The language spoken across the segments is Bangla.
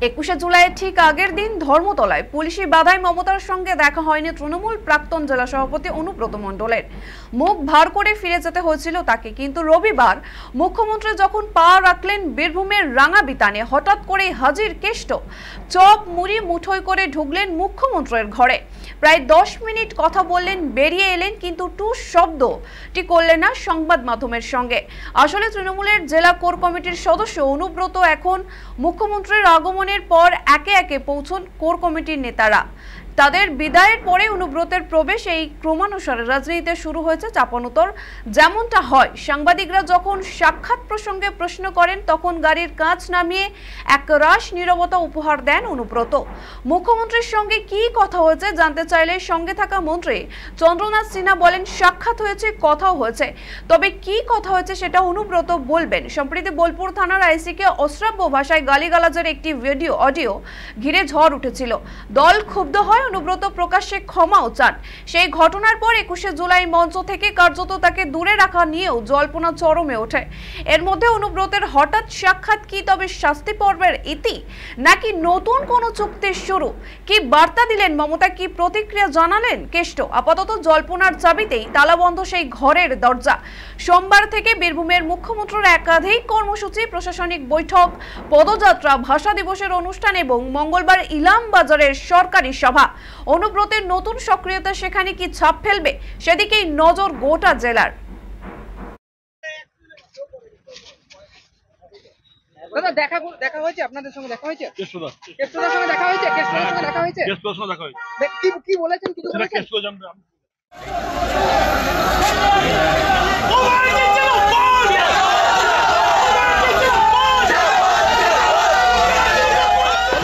21শে জুলাই ঠিক আগের দিন ধর্মতলায় পুলিশি বাধায় মমতার সঙ্গে দেখা হয়নি তৃণমূল প্রাক্তন জেলা সভাপতি অনুব্রত মণ্ডলের। মুখ ভার করে ফিরে যেতে হয়েছিল তাকে, কিন্তু রবিবার মুখ্যমন্ত্রী যখন পা রাখলেন বীরভূমের রাঙাবিতানে, হঠাৎ করে হাজির কেষ্ট। চপ মুড়ি মুঠোয় করে ঢুকলেন মুখ্যমন্ত্রীর ঘরে। প্রায় 10 মিনিট কথা বললেন, বেরিয়ে এলেন, কিন্তু টুস শব্দটি করলেন না সংবাদ মাধ্যমের সঙ্গে। আসলে তৃণমূলের জেলা কোর কমিটির সদস্য অনুব্রত এখন মুখ্যমন্ত্রীর আগমনের পর একে একে পৌঁছন কোর কমিটির নেতারা। তাদের বিদায়ের পরে অনুব্রতের প্রবেশ এই ক্রমানুসারে রাজনীতিতে শুরু হয়েছে চাপানোতর। যেমনটা হয়, সাংবাদিকরা যখন সাক্ষাৎ প্রসঙ্গে প্রশ্ন করেন তখন গাড়ির কাঁচ নামিয়ে একরাশ নীরবতা উপহার দেন অনুব্রত। মুখ্যমন্ত্রীর সঙ্গে কি কথা হয়েছে জানতে চাইলে সঙ্গে থাকা মন্ত্রী চন্দ্রনাথ সিনহা বলেন, সাক্ষাৎ হয়েছে, কথাও হয়েছে, তবে কি কথা হয়েছে সেটা অনুব্রত বলবেন। সম্প্রতি বোলপুর থানার আইসিকে অশ্রাব্য ভাষায় গালিগালাজের একটি অডিও ঘিরে ঝড় উঠেছিল। দল ক্ষুব্ধ হয়, অনুব্রত প্রকাশ্যে ক্ষমাও চান। সেই ঘটনার পর 21শে জুলাই মঞ্চ থেকে কার্যত তাকে দূরে রাখা নিয়েও জল্পনা চরমে ওঠে। এর মধ্যে অনুব্রতের হঠাৎ সাক্ষাৎ কি তবে শাস্তি পর্বের ইতি, নাকি নতুন কোনো চুক্তির শুরু? কি বার্তা দিলেন মমতা, কি প্রতিক্রিয়া জানালেন কেষ্ট? আপাতত জল্পনার চাবিতেই তালাবন্ধ সেই ঘরের দরজা। সোমবার থেকে বীরভূমের মুখ্যমন্ত্রীর একাধিক কর্মসূচি, প্রশাসনিক বৈঠক, পদযাত্রা, ভাষা দিবসের অনুষ্ঠান এবং মঙ্গলবার ইলাম বাজারের সরকারি সভা। অনুব্রতের নতুন সক্রিয়তা সেখানে কি ছাপ ফেলবে, সেদিকেই নজর গোটা জেলার। দাদা দেখা হয়েছে, আপনাদের সঙ্গে দেখা হয়েছে, কেষ্টদার সঙ্গে দেখা হয়েছে, কেষ্টদার সঙ্গে দেখা হয়েছে, কি বলেছেন, কিছু বলেছেন?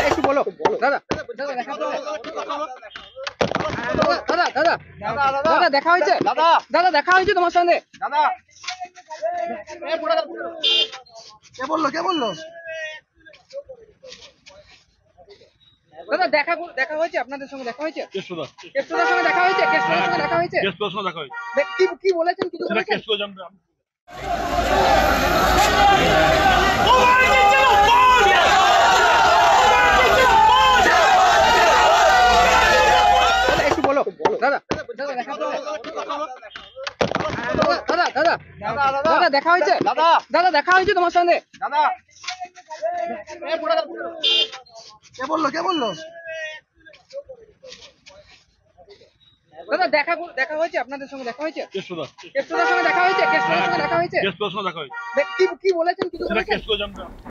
একটু বলো দাদা। দাদা দেখা হয়েছে, দাদা দেখা হয়েছে তোমার সঙ্গে। দাদা কে বললো দাদা দেখা হয়েছে, আপনাদের সঙ্গে দেখা হয়েছে, কেষ্টদার সঙ্গে দেখা হয়েছে, কেষ্টদার সঙ্গে দেখা হয়েছে, কি বলেছেন, কিছু বলেছেন? একটু বলো দাদা। দাদা দেখা হয়েছে, দাদা দেখা হয়েছে তোমার সঙ্গে। দাদা কে বললো দাদা দেখা হয়েছে, আপনাদের সঙ্গে দেখা হয়েছে, কেষ্টদার সঙ্গে দেখা হয়েছে, কেষ্টদার সঙ্গে দেখা হয়েছে, কি বলেছেন, কিছু বলেছেন?